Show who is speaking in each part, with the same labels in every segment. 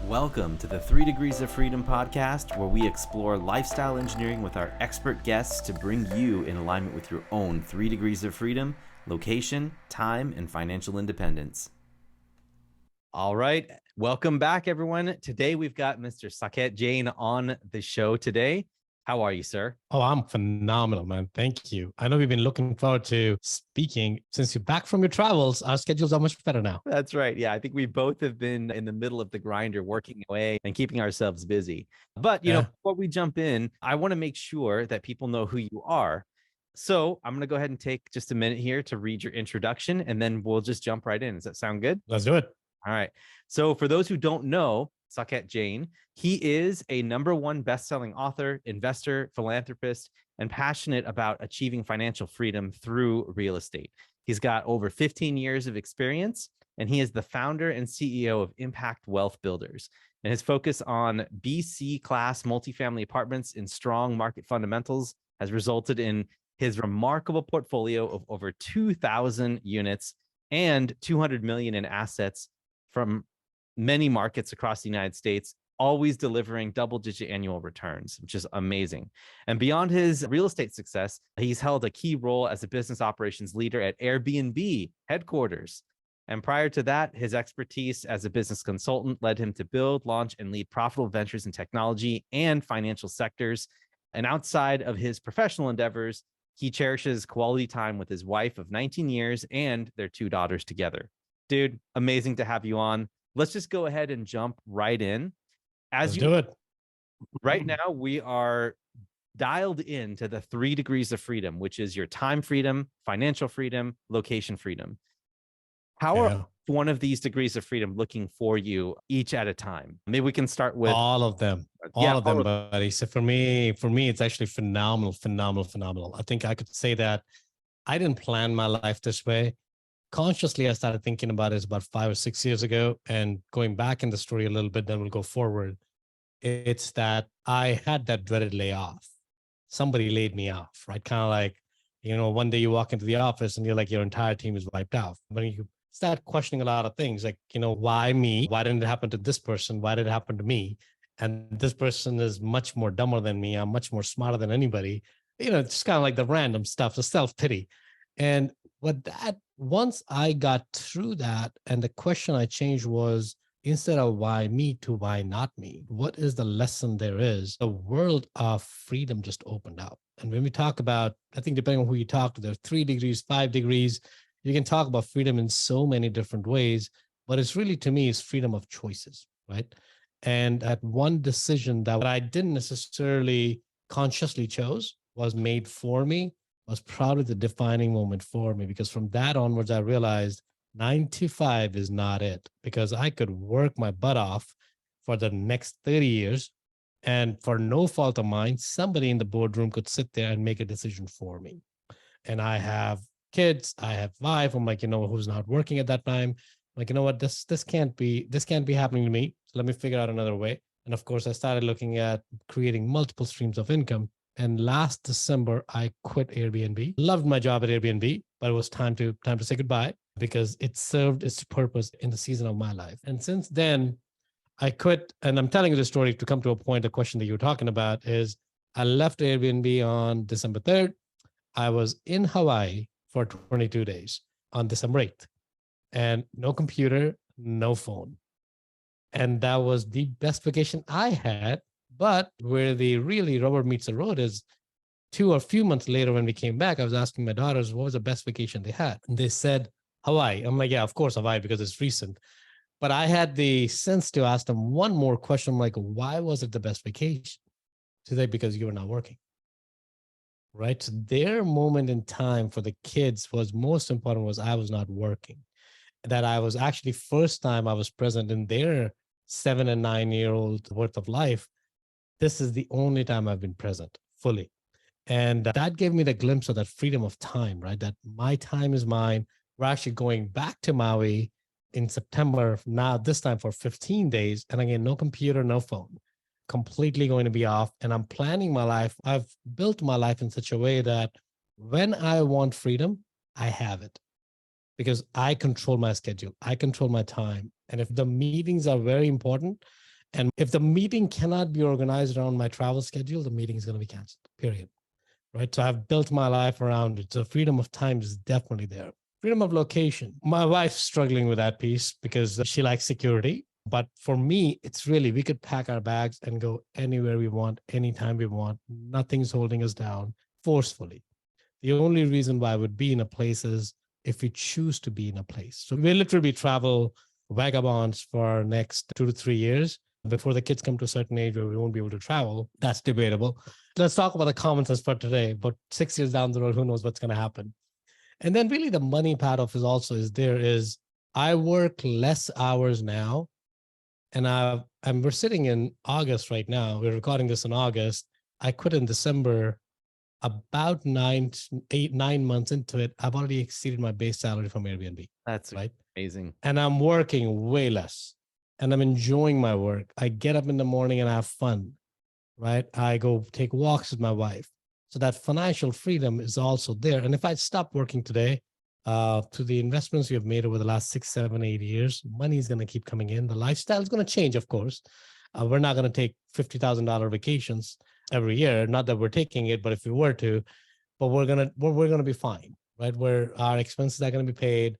Speaker 1: Welcome to the 3 Degrees of Freedom podcast, where we explore lifestyle engineering with our expert guests to bring you in alignment with your own 3 degrees of freedom, location, time, and financial independence. All right. Welcome back, everyone. Today, we've got Mr. Saket Jain on the show today. How are you, sir?
Speaker 2: Oh, I'm phenomenal, man. Thank you. I know we've been looking forward to speaking. Since you're back from your travels, our schedules are much better now.
Speaker 1: That's right. Yeah, I think we both have been in the middle of the grinder, working away and keeping ourselves busy. But, before we jump in, I want to make sure that people know who you are. So I'm going to go ahead and take just a minute here to read your introduction, and then we'll just jump right in. Does that sound good?
Speaker 2: Let's do it.
Speaker 1: All right. So for those who don't know, Saket Jain, he is a #1 best-selling author, investor, philanthropist, and passionate about achieving financial freedom through real estate. He's got over 15 years of experience, and he is the founder and CEO of Impact Wealth Builders. And his focus on BC class multifamily apartments in strong market fundamentals has resulted in his remarkable portfolio of over 2,000 units and 200 million in assets from many markets across the United States, always delivering double-digit annual returns, which is amazing. And beyond his real estate success, he's held a key role as a business operations leader at Airbnb headquarters. And prior to that, his expertise as a business consultant led him to build, launch, and lead profitable ventures in technology and financial sectors. And outside of his professional endeavors, he cherishes quality time with his wife of 19 years and their 2 daughters together. Dude, amazing to have you on. Let's just go ahead and jump right in.
Speaker 2: Let's do it.
Speaker 1: Right now, we are dialed into the 3 degrees of freedom, which is your time freedom, financial freedom, location freedom. How are one of these degrees of freedom looking for you each at a time? Maybe we can start with
Speaker 2: all of them. All of them, buddy. So for me, it's actually phenomenal. I think I could say that I didn't plan my life this way. Consciously, I started thinking about it about 5 or 6 years ago, and going back in the story a little bit, then we'll go forward. It's that I had that dreaded layoff. Somebody laid me off, right? Kind of like, one day you walk into the office and you're like, your entire team is wiped out. But you start questioning a lot of things like, why me? Why didn't it happen to this person? Why did it happen to me? And this person is much more dumber than me. I'm much more smarter than anybody. It's kind of like the random stuff, the self-pity. And once I got through that, and the question I changed was, instead of why me to why not me, what is the lesson there is? The world of freedom just opened up. And when we talk about, I think depending on who you talk to, there's 3 degrees, 5 degrees, you can talk about freedom in so many different ways, but it's really, to me, is freedom of choices, right? And that one decision that I didn't necessarily consciously chose was made for me, was probably the defining moment for me, because from that onwards, I realized 9 to 5 is not it, because I could work my butt off for the next 30 years. And for no fault of mine, somebody in the boardroom could sit there and make a decision for me. And I have kids, I have wife. I'm like, who's not working at that time. I'm like, what, this can't be happening to me. So let me figure out another way. And of course, I started looking at creating multiple streams of income. And last December, I quit Airbnb. Loved my job at Airbnb, but it was time to say goodbye, because it served its purpose in the season of my life. And since then, I quit. And I'm telling you the story to come to a point. The question that you were talking about is, I left Airbnb on December 3rd. I was in Hawaii for 22 days on December 8th, and no computer, no phone. And that was the best vacation I had. But where the really rubber meets the road is a few months later, when we came back, I was asking my daughters what was the best vacation they had. And they said Hawaii. I'm like, yeah, of course, Hawaii, because it's recent. But I had the sense to ask them one more question. I'm like, why was it the best vacation? Today, because you were not working. Right? So their moment in time for the kids was most important, was I was not working. That I was actually, first time I was present in their 7 and 9-year-old worth of life. This is the only time I've been present fully. And that gave me the glimpse of that freedom of time, right? That my time is mine. We're actually going back to Maui in September, now this time for 15 days. And again, no computer, no phone, completely going to be off. And I'm planning my life. I've built my life in such a way that when I want freedom, I have it, because I control my schedule. I control my time. And if the meetings are very important, And if the meeting cannot be organized around my travel schedule, the meeting is going to be canceled, period. Right. So I've built my life around it. So freedom of time is definitely there. Freedom of location. My wife's struggling with that piece because she likes security. But for me, it's really, we could pack our bags and go anywhere we want, anytime we want. Nothing's holding us down forcefully. The only reason why I would be in a place is if we choose to be in a place. So we literally travel vagabonds for next 2 to 3 years before the kids come to a certain age where we won't be able to travel. That's debatable. Let's talk about the common sense for today. But 6 years down the road, who knows what's going to happen? And then really the money part of it also is I work less hours now. And we're sitting in August right now. We're recording this in August. I quit in December. About 9 months into it, I've already exceeded my base salary from Airbnb.
Speaker 1: That's
Speaker 2: right.
Speaker 1: Amazing.
Speaker 2: And I'm working way less and I'm enjoying my work. I get up in the morning and I have fun, right? I go take walks with my wife. So that financial freedom is also there. And if I stop working today, to the investments we have made over the last 6, 7, 8 years, money is going to keep coming in. The lifestyle is going to change, of course. We're not going to take $50,000 vacations every year. Not that we're taking it, but if we were to, but we're gonna be fine, right? Where our expenses are going to be paid.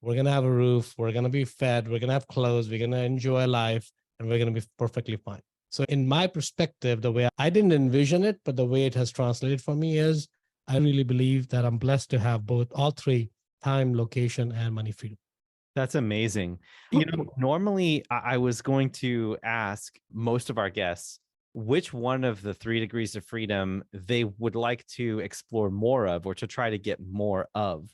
Speaker 2: We're going to have a roof. We're going to be fed. We're going to have clothes. We're going to enjoy life, and we're going to be perfectly fine. So in my perspective, the way I didn't envision it, but the way it has translated for me is I really believe that I'm blessed to have all three: time, location, and money freedom.
Speaker 1: That's amazing. Normally I was going to ask most of our guests which one of the 3 degrees of freedom they would like to explore more of or to try to get more of.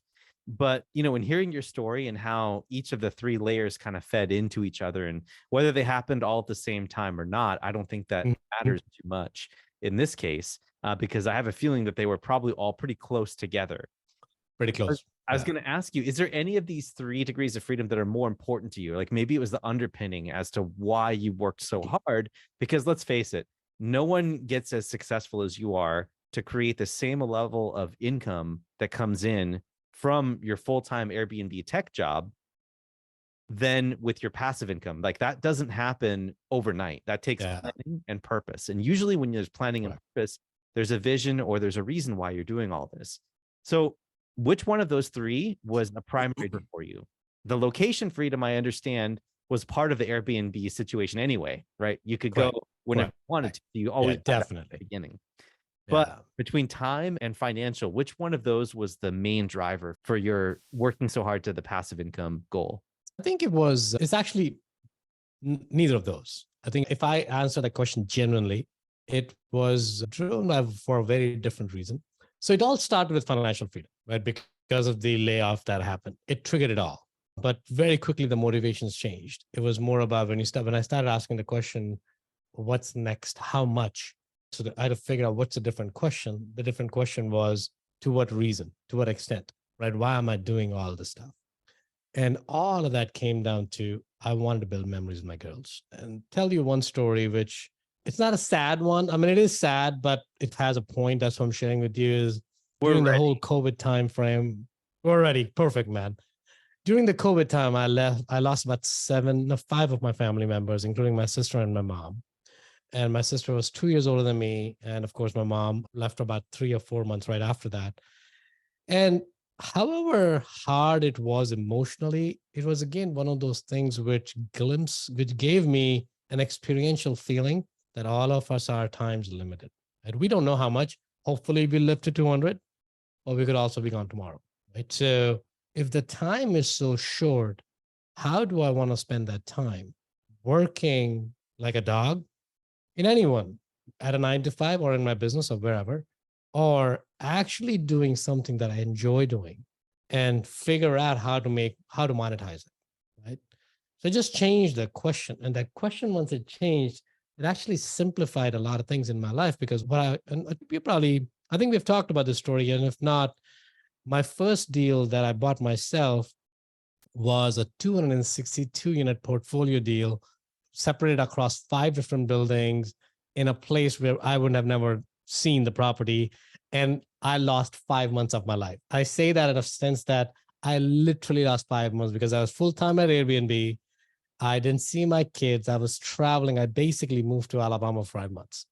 Speaker 1: But, in hearing your story and how each of the 3 layers kind of fed into each other and whether they happened all at the same time or not, I don't think that matters too much in this case, because I have a feeling that they were probably all pretty close together.
Speaker 2: Pretty close.
Speaker 1: I was going to ask you, is there any of these 3 degrees of freedom that are more important to you? Like maybe it was the underpinning as to why you worked so hard, because let's face it, no one gets as successful as you are to create the same level of income that comes in from your full-time Airbnb tech job than with your passive income. Like that doesn't happen overnight. That takes planning and purpose. And usually when there's planning and purpose, there's a vision or there's a reason why you're doing all this. So which one of those 3 was a primary for you? The location freedom, I understand, was part of the Airbnb situation anyway, right? You could go whenever you wanted to. You always
Speaker 2: definitely
Speaker 1: at the beginning. But between time and financial, which one of those was the main driver for your working so hard to the passive income goal?
Speaker 2: I think it's actually neither of those. I think if I answer that question genuinely, it was driven for a very different reason. So it all started with financial freedom, right? Because of the layoff that happened. It triggered it all. But very quickly, the motivations changed. It was more about when I started asking the question, what's next? How much? So I had to figure out what's a different question. The different question was, to what reason? To what extent? Right? Why am I doing all this stuff? And all of that came down to, I wanted to build memories with my girls. And tell you one story, which it's not a sad one. I mean, it is sad, but it has a point. That's what I'm sharing with you is during the whole COVID time frame. We're ready. Perfect, man. During the COVID time, I lost about 5 of my family members, including my sister and my mom. And my sister was 2 years older than me. And of course, my mom left about 3 or 4 months right after that. And however hard it was emotionally, it was again one of those things which gave me an experiential feeling that all of us are times limited. And we don't know how much. Hopefully we live to 200, or we could also be gone tomorrow. Right? So if the time is so short, how do I want to spend that time? Working like a dog in anyone at a 9 to 5 or in my business or wherever, or actually doing something that I enjoy doing and figure out how to monetize it, right? So just change the question. And that question, once it changed, it actually simplified a lot of things in my life because I think we've talked about this story. And if not, my first deal that I bought myself was a 262 unit portfolio deal separated across 5 different buildings in a place where I would have never seen the property. And I lost 5 months of my life. I say that in a sense that I literally lost 5 months because I was full-time at Airbnb. I didn't see my kids. I was traveling. I basically moved to Alabama for 5 months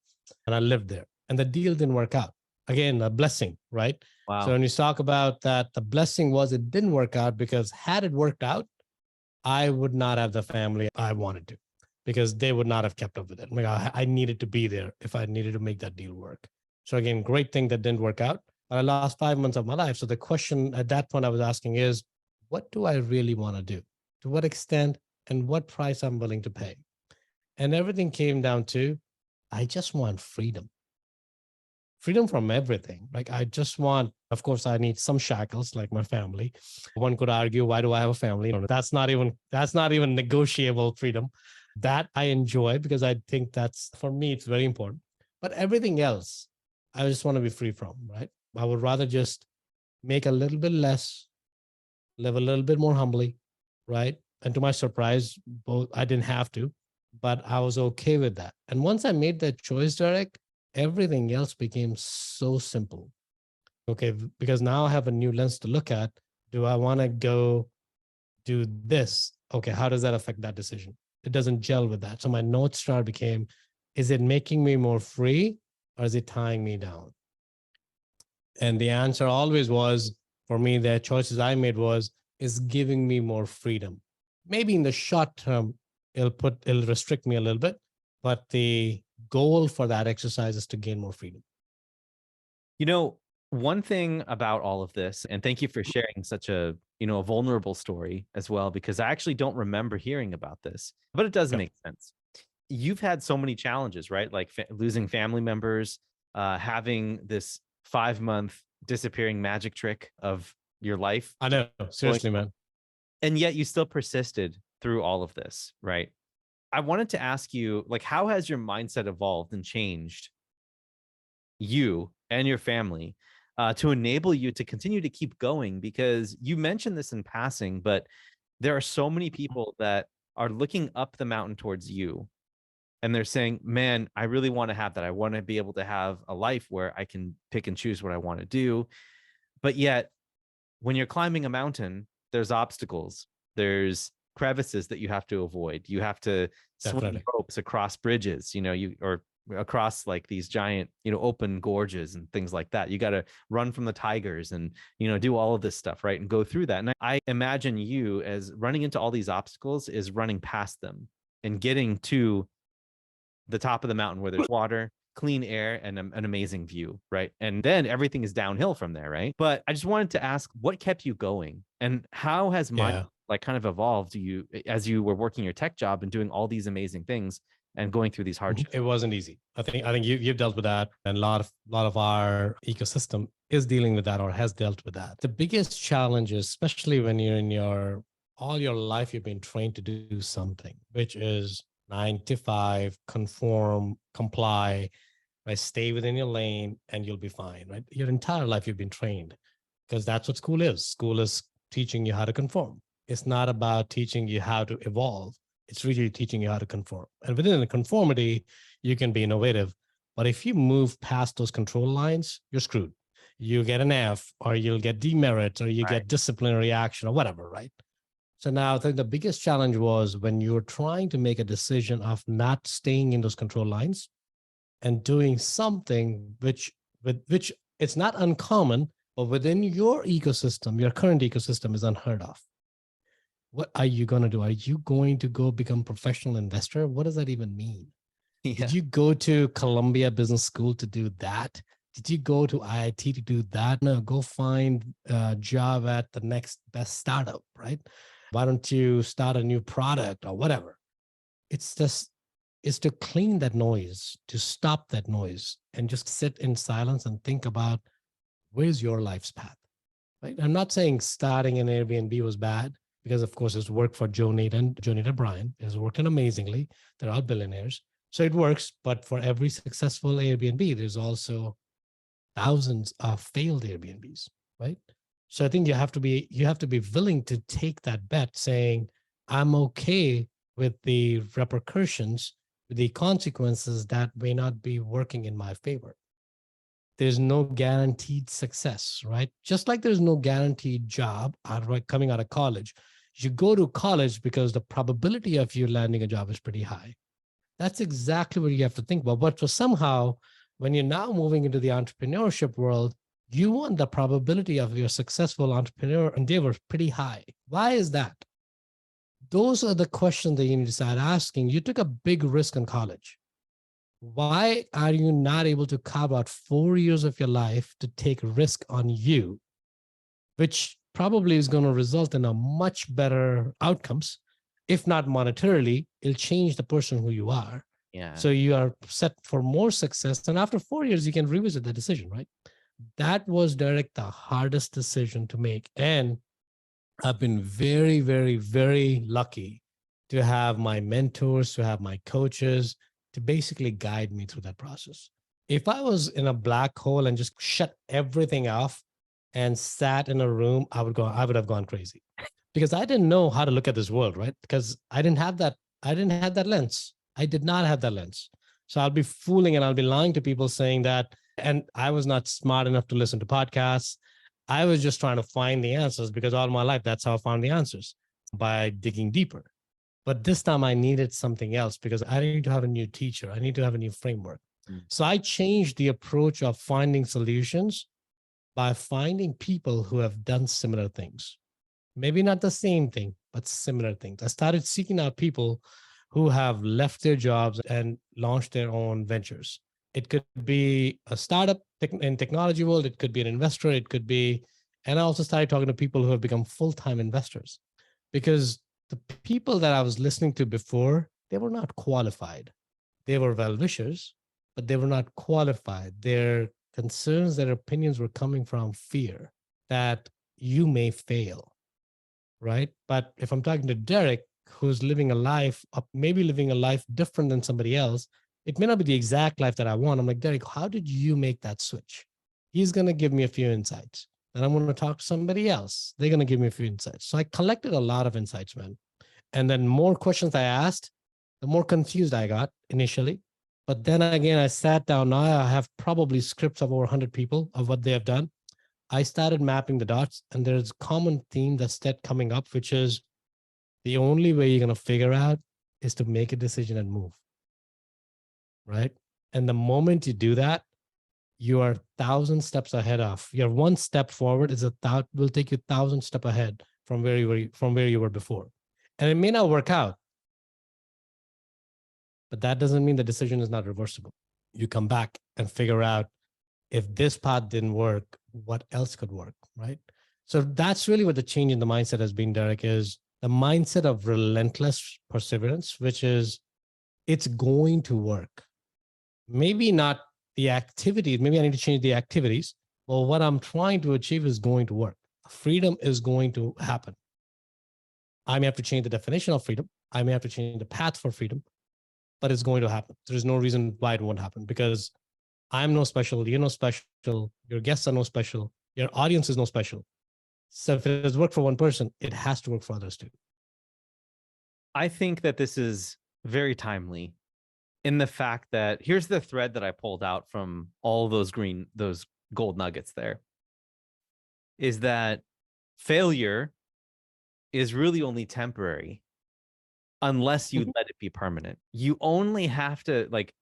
Speaker 2: and I lived there. And the deal didn't work out. Again, a blessing, right? So
Speaker 1: Wow.
Speaker 2: when you talk about that, the blessing was it didn't work out, because had it worked out, I would not have the family I wanted to, because they would not have kept up with it. Like I needed to be there if I needed to make that deal work. So again, great thing that didn't work out. But I lost 5 months of my life. So the question at that point I was asking is, what do I really want to do? To what extent and what price I'm willing to pay? And everything came down to, I just want freedom. Freedom from everything. Like I just want, of course, I need some shackles like my family. One could argue, why do I have a family? That's not even negotiable freedom. That I enjoy because I think that's, for me, it's very important. But everything else, I just want to be free from, right? I would rather just make a little bit less, live a little bit more humbly, right? And to my surprise, both I didn't have to, but I was okay with that. And once I made that choice, Derek, everything else became so simple. Okay, because now I have a new lens to look at. Do I want to go do this? Okay, how does that affect that decision? It doesn't gel with that. So my North Star became, is it making me more free or is it tying me down? And the answer always was, for me, the choices I made was, is giving me more freedom. Maybe in the short term, it'll restrict me a little bit, but the goal for that exercise is to gain more freedom.
Speaker 1: You know, one thing about all of this, and thank you for sharing such a, a vulnerable story as well, because I actually don't remember hearing about this, but it does make sense. You've had so many challenges, right? Like losing family members, having this 5-month disappearing magic trick of your life.
Speaker 2: I know, seriously, man.
Speaker 1: And yet you still persisted through all of this, right? I wanted to ask you, like, how has your mindset evolved and changed you and your family to enable you to continue to keep going? Because you mentioned this in passing, but there are so many people that are looking up the mountain towards you and they're saying, man, I really want to have that. I want to be able to have a life where I can pick and choose what I want to do. But yet, when you're climbing a mountain, there's obstacles, there's crevices that you have to avoid. You have to swing ropes across bridges, or across like these giant, open gorges and things like that. You got to run from the tigers and, do all of this stuff, right? And go through that. And I imagine you as running into all these obstacles is running past them and getting to the top of the mountain where there's water, clean air, and an amazing view, right? And then everything is downhill from there, right? But I just wanted to ask, what kept you going, and how has my like kind of evolved you as you were working your tech job and doing all these amazing things and going through these hardships?
Speaker 2: It wasn't easy. I think you've dealt with that, and a lot of our ecosystem is dealing with that or has dealt with that. The biggest challenge is, especially when you're in all your life, you've been trained to do something, which is 9 to 5, conform, comply, right? Stay within your lane and you'll be fine, right? Your entire life you've been trained, because that's what school is. School is teaching you how to conform. It's not about teaching you how to evolve. It's really teaching you how to conform. And within the conformity, you can be innovative. But if you move past those control lines, you're screwed. You get an F, or you'll get demerits, or you get disciplinary action, or whatever, right? So now I think the biggest challenge was when you're trying to make a decision of not staying in those control lines and doing something which it's not uncommon, but within your ecosystem, your current ecosystem is unheard of. What are you going to do? Are you going to go become a professional investor? What does that even mean? Yeah. Did you go to Columbia Business School to do that? Did you go to IIT to do that? No, go find a job at the next best startup, right? Why don't you start a new product or whatever? It's to clean that noise, to stop that noise and just sit in silence and think about, where's your life's path, right? I'm not saying starting an Airbnb was bad, because of course it's worked for Joe Nate and Brian. It's working amazingly. They're all billionaires. So it works. But for every successful Airbnb, there's also thousands of failed Airbnbs, right? So I think you have to be willing to take that bet, saying, I'm okay with the repercussions, the consequences that may not be working in my favor. There's no guaranteed success, right? Just like there's no guaranteed job coming out of college. You go to college because the probability of you landing a job is pretty high. That's exactly what you have to think about. But for somehow, when you're now moving into the entrepreneurship world, you want the probability of your successful entrepreneur endeavor pretty high. Why is that? Those are the questions that you need to start asking. You took a big risk in college. Why are you not able to carve out 4 years of your life to take risk on you, which probably is going to result in a much better outcomes? If not monetarily, it'll change the person who you are.
Speaker 1: Yeah.
Speaker 2: So you are set for more success. And after 4 years, you can revisit the decision, right? That was, Derek, the hardest decision to make. And I've been very, very, very lucky to have my mentors, to have my coaches, to basically guide me through that process. If I was in a black hole and just shut everything off and sat in a room, I would have gone crazy because I didn't know how to look at this world, right? Because I didn't have that lens. I did not have that lens. So I'll be fooling and I'll be lying to people saying that. And I was not smart enough to listen to podcasts. I was just trying to find the answers because all my life, that's how I found the answers, by digging deeper. But this time I needed something else because I need to have a new teacher. I need to have a new framework. So I changed the approach of finding solutions by finding people who have done similar things. Maybe not the same thing, but similar things. I started seeking out people who have left their jobs and launched their own ventures. It could be a startup in technology world. It could be an investor. It could be, and I also started talking to people who have become full-time investors because the people that I was listening to before, they were not qualified. They were well-wishers, but they were not qualified. Their concerns, their opinions were coming from fear that you may fail, right? But if I'm talking to Derek, who's living a life, maybe living a life different than somebody else, it may not be the exact life that I want. I'm like, Derek, how did you make that switch? He's going to give me a few insights. And I'm going to talk to somebody else. They're going to give me a few insights. So I collected a lot of insights, man. And then more questions I asked, the more confused I got initially. But then again, I sat down. Now I have probably scripts of over 100 people of what they have done. I started mapping the dots, and there's a common theme that's coming up, which is the only way you're going to figure out is to make a decision and move. Right. And the moment you do that, you are 1,000 steps ahead of. Your one step forward will take you 1,000 steps ahead from where you were before. And it may not work out, but that doesn't mean the decision is not reversible. You come back and figure out, if this path didn't work, what else could work, right? So that's really what the change in the mindset has been, Derek, is the mindset of relentless perseverance, which is it's going to work. Maybe not the activities. Maybe I need to change the activities. Well, what I'm trying to achieve is going to work. Freedom is going to happen. I may have to change the definition of freedom. I may have to change the path for freedom, but it's going to happen. There's no reason why it won't happen because I'm no special. You're no special. Your guests are no special. Your audience is no special. So if it has worked for one person, it has to work for others too.
Speaker 1: I think that this is very timely in the fact that here's the thread that I pulled out from all those gold nuggets there, is that failure is really only temporary unless you let it be permanent. You only have to, like,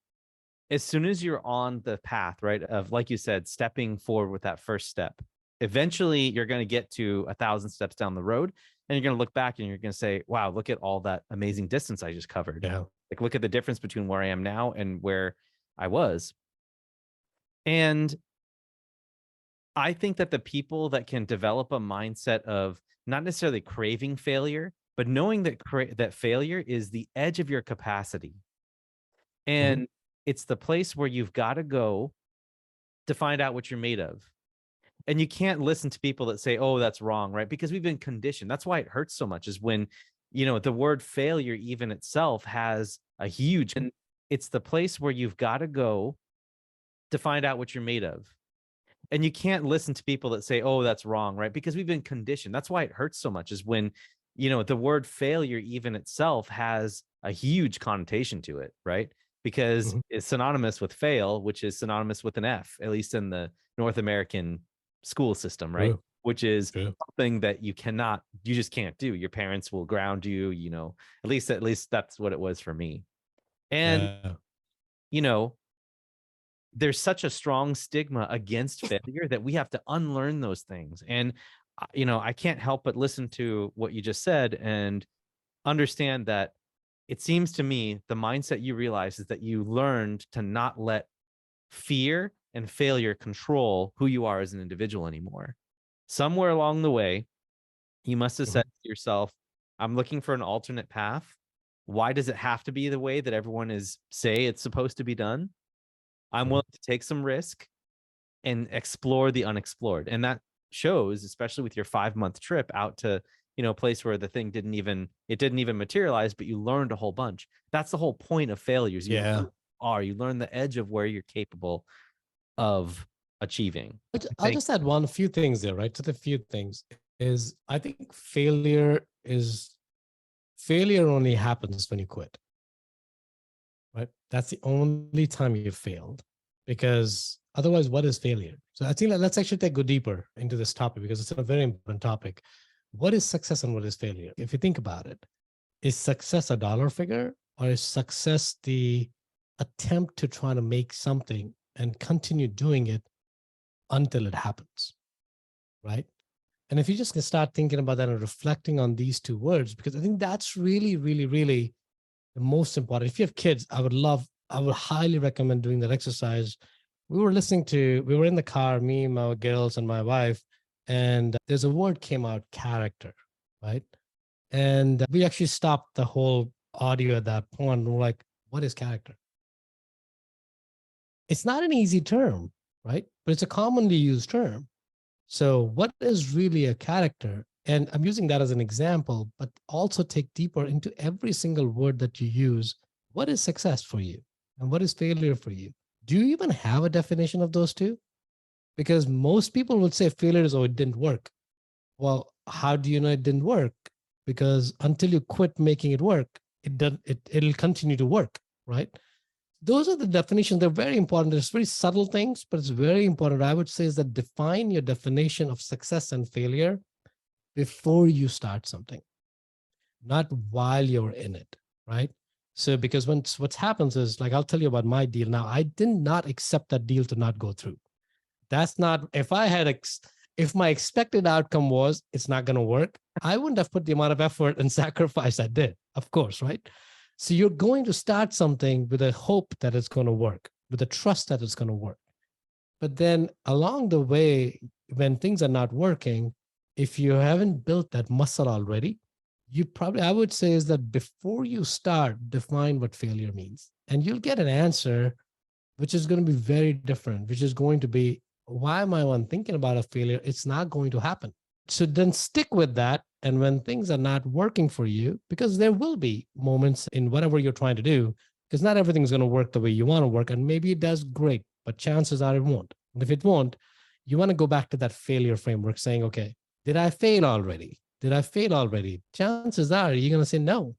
Speaker 1: as soon as you're on the path, right, of, like you said, stepping forward with that first step, eventually you're going to get to 1,000 steps down the road and you're going to look back and you're going to say, wow, look at all that amazing distance I just covered.
Speaker 2: Yeah.
Speaker 1: Like, look at the difference between where I am now and where I was. And I think that the people that can develop a mindset of not necessarily craving failure, but knowing that that failure is the edge of your capacity. And it's the place where you've got to go to find out what you're made of. And you can't listen to people that say, oh, that's wrong, right? Because we've been conditioned. That's why it hurts so much, is when, the word failure even itself has a huge, and it's the place where you've got to go to find out what you're made of. And you can't listen to people that say, oh, that's wrong, right? Because we've been conditioned. That's why it hurts so much, is when, the word failure even itself has a huge connotation to it, right? Because it's synonymous with fail, which is synonymous with an F, at least in the North American school system, right? which is
Speaker 2: True.
Speaker 1: something that you just can't do. Your parents will ground you, at least that's what it was for me. And,
Speaker 2: Yeah.
Speaker 1: there's such a strong stigma against failure that we have to unlearn those things. And, I can't help but listen to what you just said and understand that it seems to me the mindset you realize is that you learned to not let fear and failure control who you are as an individual anymore. Somewhere along the way, you must have said to yourself, I'm looking for an alternate path. Why does it have to be the way that everyone say it's supposed to be done? I'm willing to take some risk and explore the unexplored. And that shows, especially with your 5-month trip out to, a place where the thing didn't even materialize, but you learned a whole bunch. That's the whole point of failures.
Speaker 2: Yeah.
Speaker 1: You learn the edge of where you're capable of achieving.
Speaker 2: I'll just add one few things there, right? So the few things is, I think failure only happens when you quit, right? That's the only time you failed, because otherwise, what is failure? So I think let's actually go deeper into this topic, because it's a very important topic. What is success and what is failure? If you think about it, is success a dollar figure, or is success the attempt to try to make something and continue doing it until it happens, right? And if you just start thinking about that and reflecting on these two words, because I think that's really, really, really the most important. If you have kids, I would highly recommend doing that exercise. We were in the car, me, my girls, and my wife, and there's a word came out, character, right? And we actually stopped the whole audio at that point. We're like, what is character? It's not an easy term, right? But it's a commonly used term. So what is really a character? And I'm using that as an example, but also take deeper into every single word that you use. What is success for you? And what is failure for you? Do you even have a definition of those two? Because most people would say failure is, oh, it didn't work. Well, how do you know it didn't work? Because until you quit making it work, it'll continue to work, right? Those are the definitions. They're very important. There's very subtle things, but it's very important. I would say is that define your definition of success and failure before you start something, not while you're in it, right? So because what happens is, like, I'll tell you about my deal now. I did not accept that deal to not go through. That's not, if my expected outcome was it's not going to work, I wouldn't have put the amount of effort and sacrifice I did, of course, right? So you're going to start something with a hope that it's going to work, with a trust that it's going to work. But then along the way, when things are not working, if you haven't built that muscle already, I would say is that before you start, define what failure means. And you'll get an answer, which is going to be very different, which is going to be, why am I thinking about a failure? It's not going to happen. So then stick with that. And when things are not working for you, because there will be moments in whatever you're trying to do, because not everything's going to work the way you want to work. And maybe it does great, but chances are it won't. And if it won't, you want to go back to that failure framework saying, okay, did I fail already? Did I fail already? Chances are you're going to say no,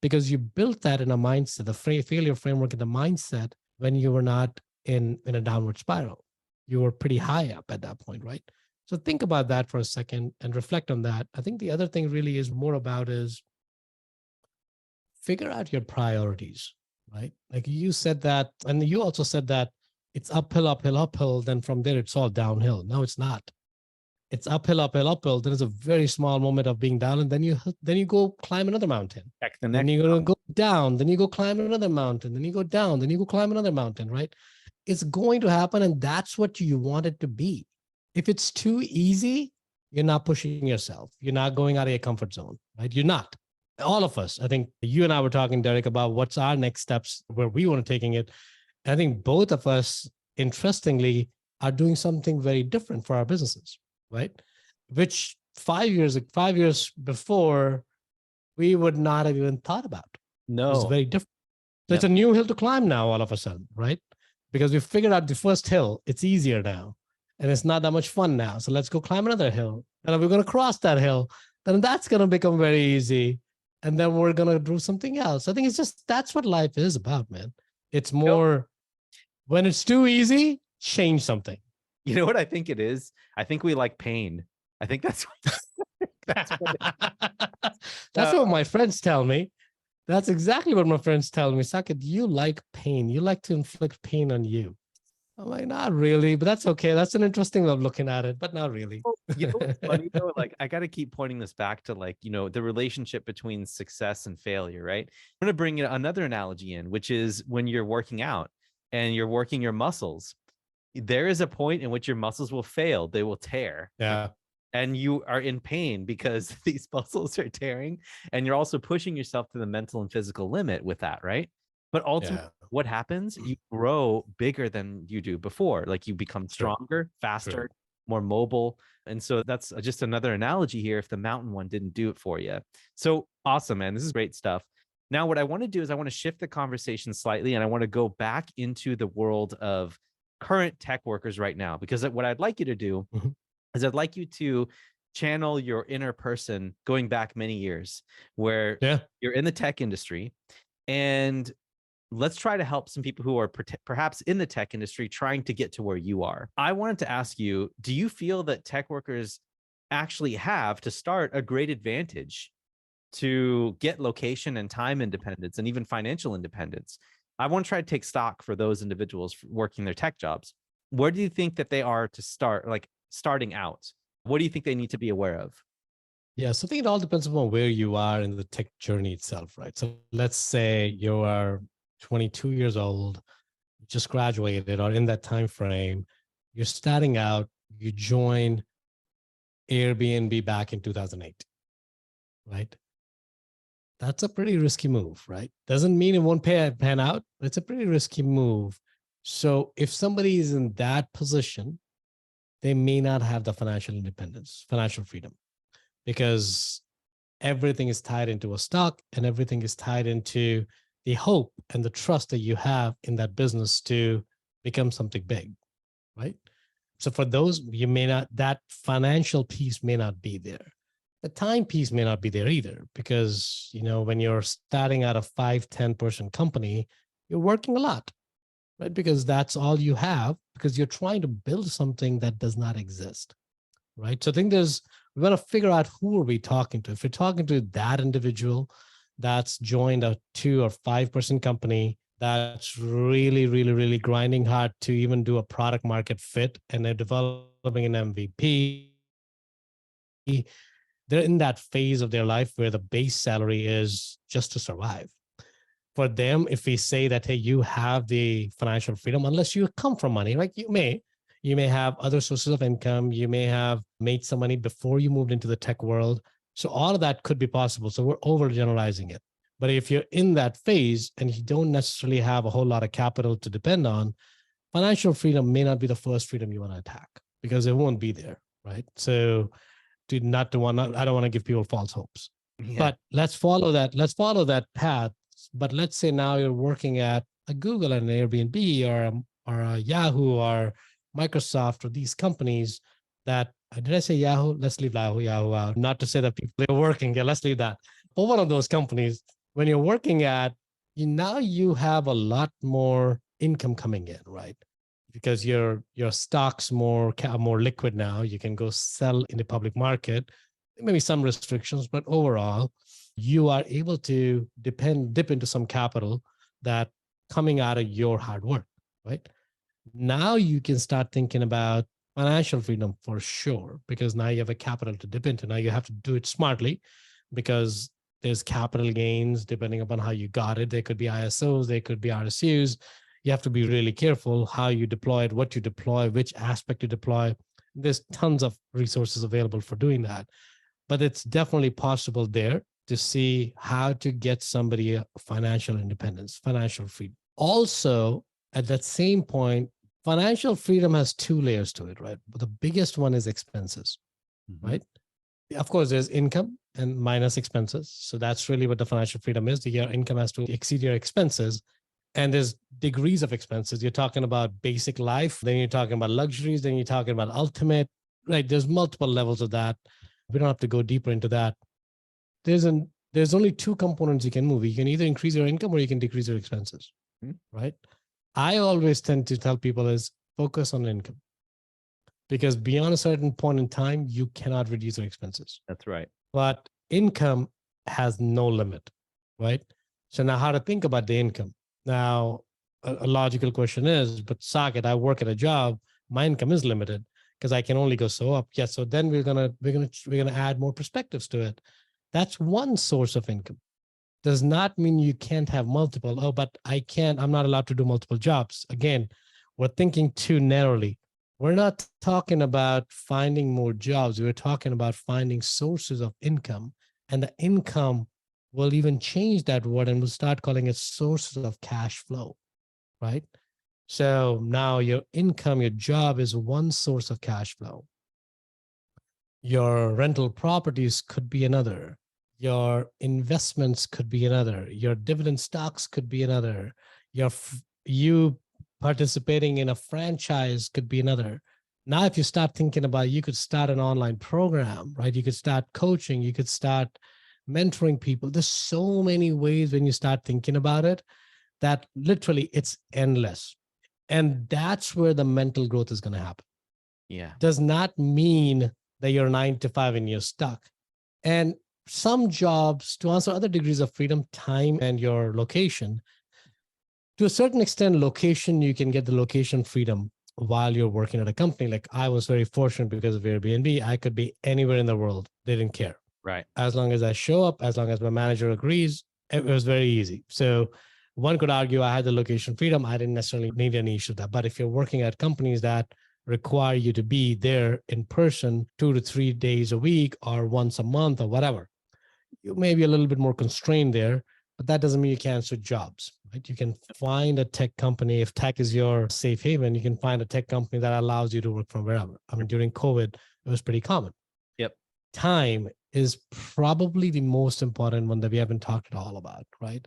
Speaker 2: because you built that in a mindset, the failure framework in the mindset when you were not in a downward spiral. You were pretty high up at that point, right? So think about that for a second and reflect on that. I think the other thing really is more about is figure out your priorities, right? Like you said that, and you also said that it's uphill, uphill, uphill. Then from there, it's all downhill. No, it's not. It's uphill, uphill, uphill. Then there's a very small moment of being down, and then you go climb another mountain. Then you're gonna go down. Then you go climb another mountain. Then you go down. Then you go climb another mountain. Right? It's going to happen, and that's what you want it to be. If it's too easy, you're not pushing yourself. You're not going out of your comfort zone. Right? You're not. All of us. I think you and I were talking, Derek, about what's our next steps, where we want to taking it. And I think both of us, interestingly, are doing something very different for our businesses. Right? Which 5 years before, we would not have even thought about.
Speaker 1: No.
Speaker 2: It's very different. So It's a new hill to climb now, all of a sudden, right? Because we figured out the first hill, it's easier now. And it's not that much fun now. So let's go climb another hill. And if we're going to cross that hill, then that's going to become very easy. And then we're going to do something else. I think it's just, that's what life is about, man. It's more, when it's too easy, change something.
Speaker 1: You know what I think it is? I think we like pain. I think that's that's what
Speaker 2: That's what my friends tell me. That's exactly what my friends tell me. Saket, you like pain. You like to inflict pain on you. I'm like, not really, but that's okay. That's an interesting way of looking at it, but not really.
Speaker 1: you know what's funny though? Like I got to keep pointing this back to like, the relationship between success and failure, right? I'm going to bring another analogy in, which is when you're working out and you're working your muscles. There is a point in which your muscles will fail, they will tear.
Speaker 2: Yeah.
Speaker 1: And you are in pain because these muscles are tearing, and you're also pushing yourself to the mental and physical limit with that, right? But ultimately, what happens? You grow bigger than you do before. Like you become stronger, faster, more mobile. And so that's just another analogy here. If the mountain one didn't do it for you. So awesome, man. This is great stuff. Now, what I want to do is I want to shift the conversation slightly, and I want to go back into the world of current tech workers right now, because what I'd like you to do is I'd like you to channel your inner person going back many years where you're in the tech industry, and let's try to help some people who are perhaps in the tech industry trying to get to where you are. I wanted to ask you, do you feel that tech workers actually have to start a great advantage to get location and time independence and even financial independence? I want to try to take stock for those individuals working their tech jobs. Where do you think that they are to start, like starting out? What do you think they need to be aware of?
Speaker 2: Yeah, so I think it all depends upon where you are in the tech journey itself, right? So let's say you are 22 years old, just graduated, or in that time frame, you're starting out, you join Airbnb back in 2008, right? That's a pretty risky move, right? Doesn't mean it won't pan out, but it's a pretty risky move. So if somebody is in that position, they may not have the financial independence, financial freedom, because everything is tied into a stock and everything is tied into the hope and the trust that you have in that business to become something big, right? So for those, you may not, that financial piece may not be there. The time piece may not be there either, because, when you're starting out a 5-10 person company, you're working a lot, right? Because that's all you have, because you're trying to build something that does not exist, right? So I think we want to figure out who are we talking to. If we're talking to that individual that's joined a 2 or 5 person company that's really, really, really grinding hard to even do a product market fit, and they're developing an MVP, they're in that phase of their life where the base salary is just to survive. For them, if we say that, hey, you have the financial freedom, unless you come from money, like you may have other sources of income, you may have made some money before you moved into the tech world. So all of that could be possible. So we're overgeneralizing it. But if you're in that phase and you don't necessarily have a whole lot of capital to depend on, financial freedom may not be the first freedom you want to attack, because it won't be there, right? So I don't want to give people false hopes. But let's follow that path. But let's say now you're working at a Google and an Airbnb or a Yahoo or Microsoft, or these companies that, did I say Yahoo? Let's leave Yahoo out. Not to say that people are working. Yeah, let's leave that. But one of those companies, when you're working at, now you have a lot more income coming in, right? Because your stock's more liquid now. You can go sell in the public market. There may be some restrictions, but overall, you are able to dip into some capital that coming out of your hard work, right? Now you can start thinking about financial freedom for sure, because now you have a capital to dip into. Now you have to do it smartly, because there's capital gains depending upon how you got it. There could be ISOs, there could be RSUs. You have to be really careful how you deploy it, what you deploy, which aspect you deploy. There's tons of resources available for doing that. But it's definitely possible there to see how to get somebody financial independence, financial freedom. Also, at that same point, financial freedom has 2 layers to it, right? But the biggest one is expenses, right? Of course, there's income and minus expenses. So that's really what the financial freedom is. Your income has to exceed your expenses. And there's degrees of expenses. You're talking about basic life, then you're talking about luxuries, then you're talking about ultimate, right? There's multiple levels of that. We don't have to go deeper into that. There's only 2 components you can move. You can either increase your income or you can decrease your expenses, right? I always tend to tell people is focus on income. because beyond a certain point in time, you cannot reduce your expenses.
Speaker 1: That's right.
Speaker 2: But income has no limit, right? So now how to think about the income? Now, a logical question is, but Saket, I work at a job, my income is limited because I can only go so up. Yeah. So then we're gonna add more perspectives to it. That's one source of income. Does not mean you can't have multiple. Oh, but I'm not allowed to do multiple jobs. Again, we're thinking too narrowly. We're not talking about finding more jobs. We're talking about finding sources of income. And the income will even change that word and we'll start calling it sources of cash flow, right? So now your income, your job is one source of cash flow. Your rental properties could be another. Your investments could be another. Your dividend stocks could be another. You participating in a franchise could be another. Now, if you start thinking about, you could start an online program, right? You could start coaching. You could start mentoring people. There's so many ways when you start thinking about it that literally it's endless. And that's where the mental growth is going to happen.
Speaker 1: Yeah.
Speaker 2: Does not mean that you're 9 to 5 and you're stuck. And some jobs, to answer other degrees of freedom, time and your location, to a certain extent, location, you can get the location freedom while you're working at a company. Like I was very fortunate because of Airbnb, I could be anywhere in the world. They didn't care.
Speaker 1: Right.
Speaker 2: As long as I show up, as long as my manager agrees, it was very easy. So one could argue I had the location freedom. I didn't necessarily need any issue with that. But if you're working at companies that require you to be there in person 2 to 3 days a week or once a month or whatever, you may be a little bit more constrained there, but that doesn't mean you can't switch jobs, right? You can find a tech company. If tech is your safe haven, you can find a tech company that allows you to work from wherever. I mean, during COVID, it was pretty common.
Speaker 1: Yep.
Speaker 2: Time is probably the most important one that we haven't talked at all about, right?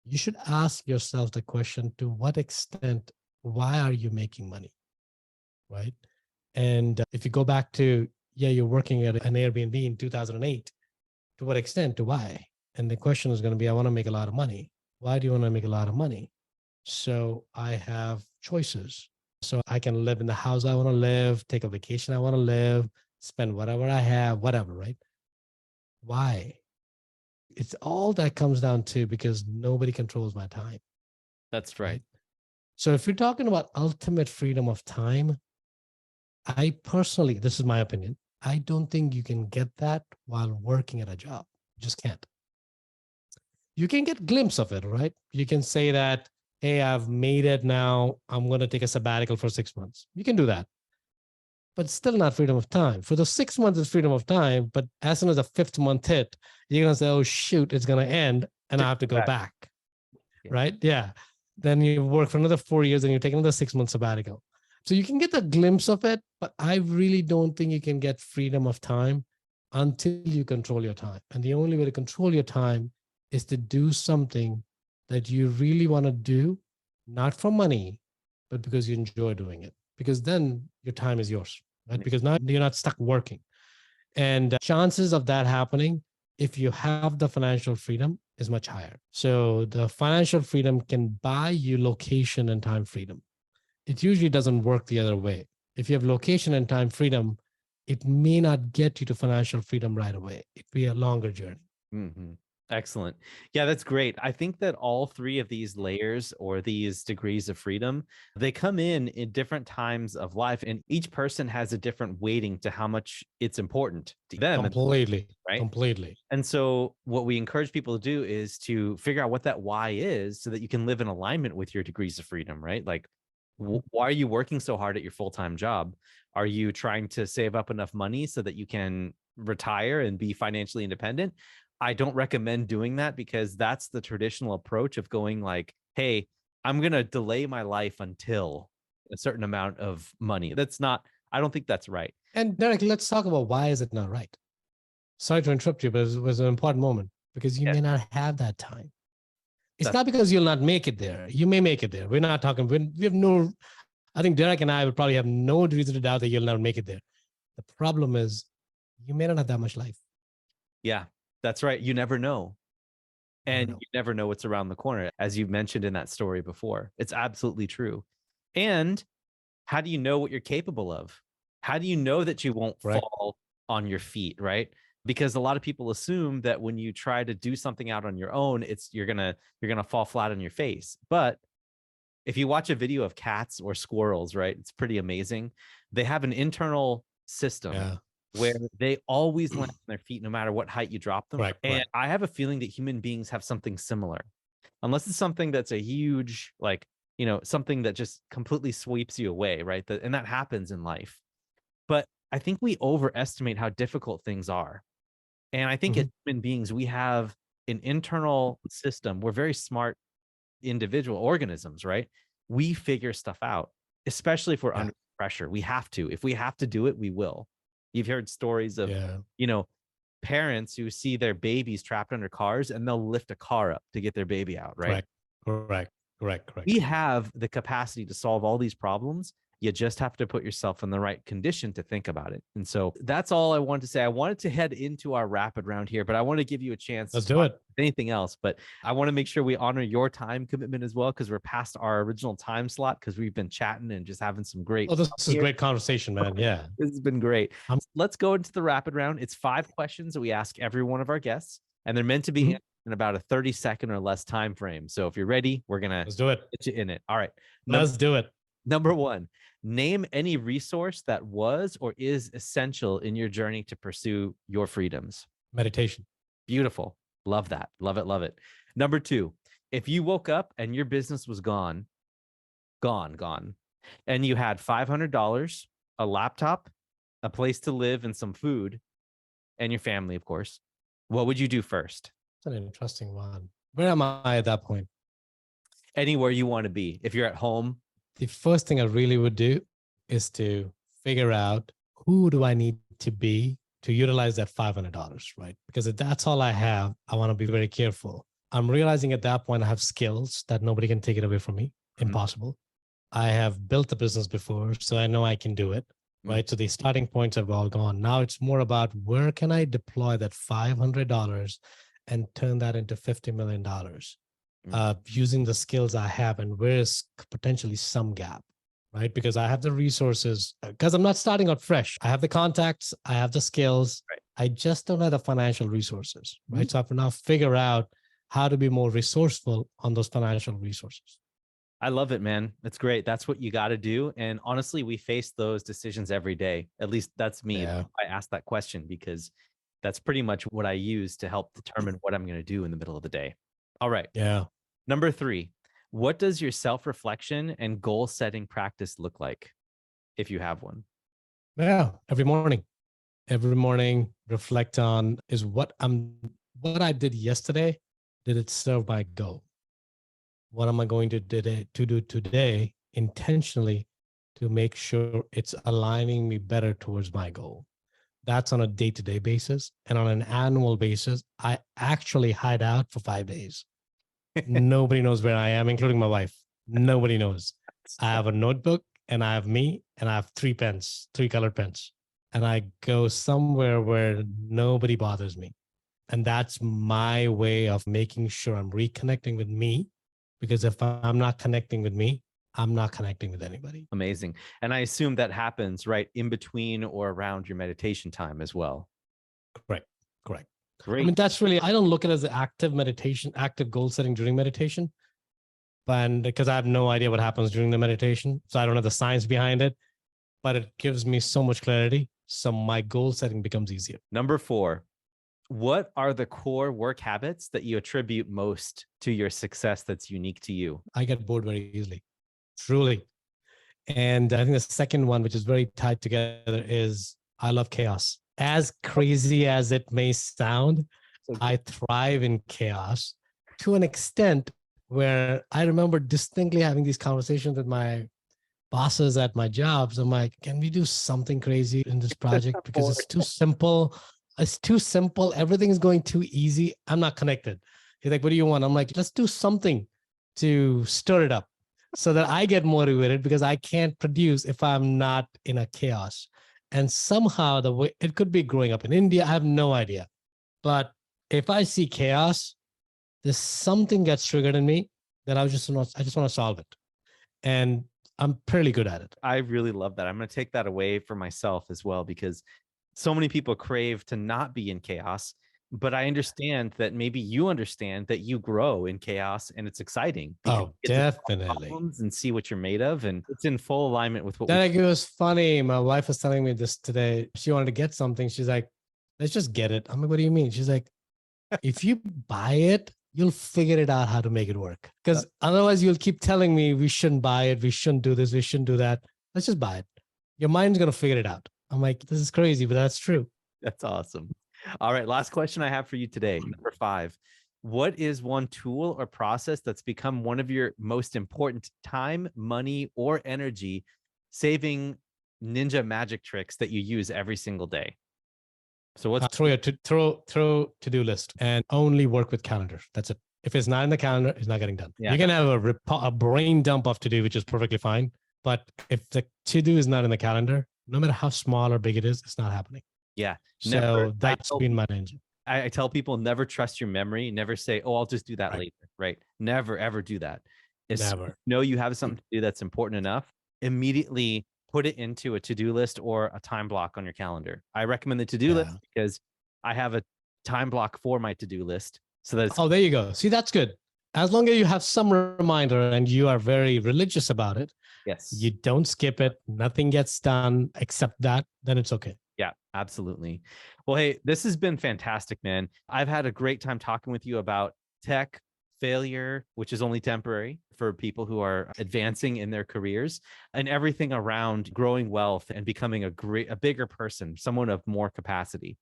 Speaker 2: You should ask yourself the question, to what extent, why are you making money, right? And if you go back to, you're working at an Airbnb in 2008, to what extent, to why? And the question is going to be, I want to make a lot of money. Why do you want to make a lot of money? So I have choices. So I can live in the house I want to live, take a vacation I want to live, spend whatever I have, whatever, right? Why? It's all that comes down to, because nobody controls my time.
Speaker 1: That's right.
Speaker 2: So if you're talking about ultimate freedom of time, I personally, this is my opinion, I don't think you can get that while working at a job. You just can't. You can get a glimpse of it, right? You can say that, hey, I've made it now. I'm going to take a sabbatical for 6 months. You can do that. But still not freedom of time. For the 6 months, it's freedom of time. But as soon as the 5th month hit, you're going to say, oh, shoot, it's going to end and I have to go back.
Speaker 1: Yeah.
Speaker 2: Right? Yeah. Then you work for another 4 years and you take another 6 months sabbatical. So you can get a glimpse of it, but I really don't think you can get freedom of time until you control your time. And the only way to control your time is to do something that you really want to do, not for money, but because you enjoy doing it. Because then your time is yours, right? Because now you're not stuck working. And chances of that happening, if you have the financial freedom, is much higher. So the financial freedom can buy you location and time freedom. It usually doesn't work the other way. If you have location and time freedom, it may not get you to financial freedom right away. It'd be a longer journey.
Speaker 1: Mm-hmm. Excellent. Yeah, that's great. I think that all three of these layers or these degrees of freedom, they come in different times of life, and each person has a different weighting to how much it's important to them.
Speaker 2: Completely.
Speaker 1: Right?
Speaker 2: Completely.
Speaker 1: And so what we encourage people to do is to figure out what that why is so that you can live in alignment with your degrees of freedom, right? Like, why are you working so hard at your full-time job? Are you trying to save up enough money so that you can retire and be financially independent? I don't recommend doing that, because that's the traditional approach of going like, hey, I'm going to delay my life until a certain amount of money. I don't think that's right.
Speaker 2: And Derek, let's talk about, why is it not right? Sorry to interrupt you, but it was an important moment, because you may not have that time. It's not because you'll not make it there. You may make it there. We're not talking, we have no, I think Derek and I would probably have no reason to doubt that you'll never make it there. The problem is, you may not have that much life.
Speaker 1: Yeah, that's right. You never know. And you never know what's around the corner, as you mentioned in that story before. It's absolutely true. And how do you know what you're capable of? How do you know that you won't
Speaker 2: Correct.
Speaker 1: fall on your feet, right? Because a lot of people assume that when you try to do something out on your own, you're gonna fall flat on your face. But if you watch a video of cats or squirrels, right, it's pretty amazing. They have an internal system
Speaker 2: Yeah.
Speaker 1: where they always land on their feet no matter what height you drop them.
Speaker 2: Correct.
Speaker 1: And
Speaker 2: Correct.
Speaker 1: I have a feeling that human beings have something similar, unless it's something that's a huge, like, something that just completely sweeps you away, right? And that happens in life. But I think we overestimate how difficult things are. And I think as
Speaker 2: Mhm.
Speaker 1: human beings, we have an internal system. We're very smart individual organisms, right? We figure stuff out, especially if we're
Speaker 2: Yeah.
Speaker 1: under pressure. We have to. If we have to do it, we will. You've heard stories of,
Speaker 2: Yeah.
Speaker 1: you know, parents who see their babies trapped under cars and they'll lift a car up to get their baby out, right?
Speaker 2: Correct. Correct. Correct. Correct.
Speaker 1: We have the capacity to solve all these problems. You just have to put yourself in the right condition to think about it. And so that's all I wanted to say. I wanted to head into our rapid round here, but I want to give you a chance
Speaker 2: Let's
Speaker 1: to
Speaker 2: do
Speaker 1: talk
Speaker 2: it.
Speaker 1: anything else. But I want to make sure we honor your time commitment as well, because we're past our original time slot, because we've been chatting and just having some great
Speaker 2: Oh, this
Speaker 1: fun
Speaker 2: is
Speaker 1: here.
Speaker 2: great conversation, man. Yeah.
Speaker 1: This has been great.
Speaker 2: I'm-
Speaker 1: Let's go into the rapid round. It's 5 questions that we ask every one of our guests, and they're meant to be
Speaker 2: Mhm.
Speaker 1: answered in about a 30-second or less time frame. So if you're ready, we're gonna
Speaker 2: Let's do it.
Speaker 1: get you in it. All right.
Speaker 2: Let's do it.
Speaker 1: Number 1, name any resource that was or is essential in your journey to pursue your freedoms.
Speaker 2: Meditation.
Speaker 1: Beautiful. Love that. Love it. Love it. Number 2, if you woke up and your business was gone, gone, and you had $500, a laptop, a place to live, and some food, and your family, of course, what would you do first?
Speaker 2: That's an interesting one. Where am I at that point?
Speaker 1: Anywhere you want to be. If you're at home,
Speaker 2: The first thing I really would do is to figure out who do I need to be to utilize that $500, right? Because if that's all I have, I want to be very careful. I'm realizing at that point I have skills that nobody can take it away from me.
Speaker 1: Mhm.
Speaker 2: Impossible. I have built a business before, so I know I can do it, right? So the starting points have all gone. Now it's more about where can I deploy that $500 and turn that into $50 million using the skills I have, and where's potentially some gap, right? Because I have the resources, because I'm not starting out fresh. I have the contacts, I have the skills.
Speaker 1: Right.
Speaker 2: I just don't have the financial resources, right? So I have to now figure out how to be more resourceful on those financial resources.
Speaker 1: I love it, man. That's great. That's what you got to do. And honestly, we face those decisions every day. At least that's me.
Speaker 2: Yeah.
Speaker 1: I asked that question because that's pretty much what I use to help determine what I'm going to do in the middle of the day. All right.
Speaker 2: Yeah.
Speaker 1: Number 3, what does your self-reflection and goal setting practice look like, if you have one?
Speaker 2: Yeah. Every morning reflect on what I did yesterday. Did it serve my goal? What am I going to do today intentionally to make sure it's aligning me better towards my goal? That's on a day-to-day basis. And on an annual basis, I actually hide out for 5 days. Nobody knows where I am, including my wife. Nobody knows. I have a notebook and I have me and I have 3 pens, 3 colored pens. And I go somewhere where nobody bothers me. And that's my way of making sure I'm reconnecting with me. Because if I'm not connecting with me, I'm not connecting with anybody.
Speaker 1: Amazing. And I assume that happens right in between or around your meditation time as well.
Speaker 2: Correct. Correct.
Speaker 1: Great.
Speaker 2: I mean, that's really, I don't look at it as active meditation, active goal setting during meditation. But because I have no idea what happens during the meditation. So I don't know the science behind it, but it gives me so much clarity. So my goal setting becomes easier.
Speaker 1: Number 4, what are the core work habits that you attribute most to your success that's unique to you?
Speaker 2: I get bored very easily, truly. And I think the second one, which is very tied together, is I love chaos. As crazy as it may sound, I thrive in chaos to an extent where I remember distinctly having these conversations with my bosses at my jobs. I'm like, can we do something crazy in this project? Because it's too simple. It's too simple. Everything is going too easy. I'm not connected. He's like, what do you want? I'm like, let's do something to stir it up so that I get motivated, because I can't produce if I'm not in a chaos. And somehow the way it could be growing up in India, I have no idea. But if I see chaos, there's something gets triggered in me that I just want to solve it. And I'm pretty good at it.
Speaker 1: I really love that. I'm going to take that away for myself as well, because so many people crave to not be in chaos. But I understand that maybe you understand that you grow in chaos and it's exciting because
Speaker 2: Oh,
Speaker 1: you get to solve
Speaker 2: definitely.
Speaker 1: problems and see what you're made of. And it's in full alignment with what we.
Speaker 2: That it was funny. My wife was telling me this today. She wanted to get something. She's like, let's just get it. I'm like, what do you mean? She's like, if you buy it, you'll figure it out how to make it work. Because otherwise you'll keep telling me we shouldn't buy it. We shouldn't do this. We shouldn't do that. Let's just buy it. Your mind's going to figure it out. I'm like, this is crazy, but that's true.
Speaker 1: That's awesome. All right. Last question I have for you today. Number 5. What is one tool or process that's become one of your most important time, money, or energy saving ninja magic tricks that you use every single day? So what's
Speaker 2: throw to-do list and only work with calendar. That's it. If it's not in the calendar, it's not getting done.
Speaker 1: Yeah.
Speaker 2: You can have a brain dump of to-do, which is perfectly fine. But if the to-do is not in the calendar, no matter how small or big it is, it's not happening.
Speaker 1: Yeah.
Speaker 2: So that's been my ninja.
Speaker 1: I tell people, never trust your memory. Never say, oh, I'll just do that later. Right. Never, ever do that.
Speaker 2: Never.
Speaker 1: Know you have something to do that's important enough. Immediately put it into a to-do list or a time block on your calendar. I recommend the to-do list because I have a time block for my to-do list. So that
Speaker 2: oh, there you go. See, that's good. As long as you have some reminder and you are very religious about it,
Speaker 1: yes,
Speaker 2: you don't skip it. Nothing gets done except that, then it's okay.
Speaker 1: Yeah, absolutely. Well, hey, this has been fantastic, man. I've had a great time talking with you about tech, failure, which is only temporary for people who are advancing in their careers, and everything around growing wealth and becoming a bigger person, someone of more capacity.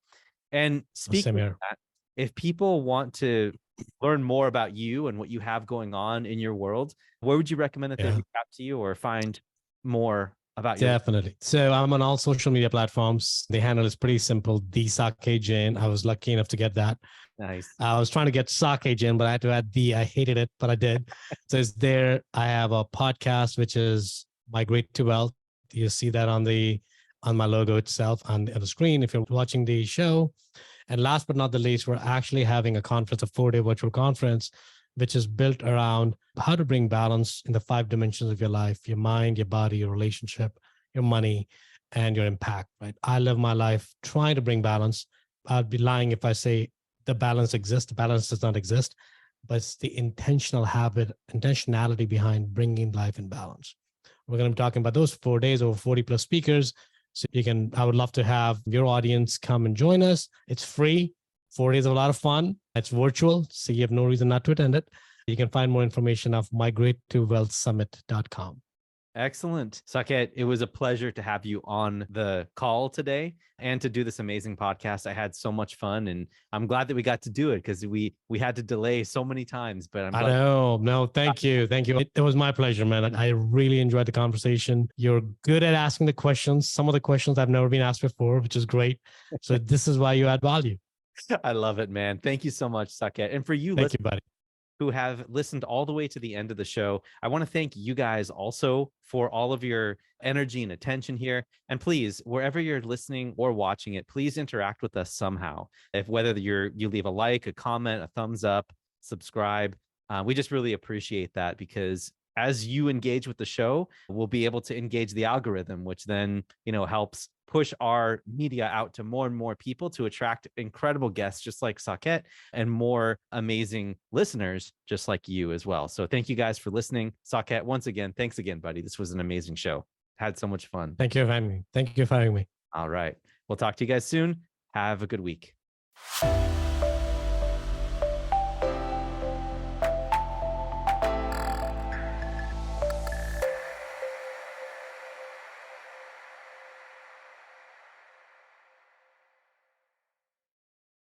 Speaker 1: And speaking of that, if people want to learn more about you and what you have going on in your world, where would you recommend that they reach out to you or find more about you?
Speaker 2: Definitely. So I'm on all social media platforms. The handle is pretty simple, the Saket Jain. I was lucky enough to get that.
Speaker 1: Nice.
Speaker 2: I was trying to get Saket Jain, but I had to add the. I hated it, but I did. So it's there. I have a podcast, which is Migrate to Wealth. You see that on my logo itself on the screen if you're watching the show. And last but not the least, we're actually having a conference, a 4-day virtual conference, which is built around how to bring balance in the 5 dimensions of your life: your mind, your body, your relationship, your money, and your impact, right? I live my life trying to bring balance. I'd be lying if I say the balance exists. The balance does not exist, but it's the intentionality behind bringing life in balance. We're going to be talking about those 4 days, over 40 plus speakers. So I would love to have your audience come and join us. It's free. 4 days of a lot of fun. It's virtual, so you have no reason not to attend it. You can find more information at migrate2wealthsummit.com.
Speaker 1: Excellent. Saket, it was a pleasure to have you on the call today and to do this amazing podcast. I had so much fun, and I'm glad that we got to do it because we had to delay so many times, but
Speaker 2: I know. No, thank you. Thank you. It was my pleasure, man. I really enjoyed the conversation. You're good at asking the questions. Some of the questions I've never been asked before, which is great. So this is why you add value.
Speaker 1: I love it, man. Thank you so much, Saket. And for you,
Speaker 2: thank you, buddy,
Speaker 1: who have listened all the way to the end of the show, I want to thank you guys also for all of your energy and attention here. And please, wherever you're listening or watching it, please interact with us somehow. Whether you leave a like, a comment, a thumbs up, subscribe, we just really appreciate that, because as you engage with the show, we'll be able to engage the algorithm, which then, helps push our media out to more and more people to attract incredible guests just like Saket and more amazing listeners just like you as well. So thank you guys for listening. Saket, once again, thanks again, buddy. This was an amazing show. Had so much fun.
Speaker 2: Thank you for having me. Thank you for having me.
Speaker 1: All right. We'll talk to you guys soon. Have a good week.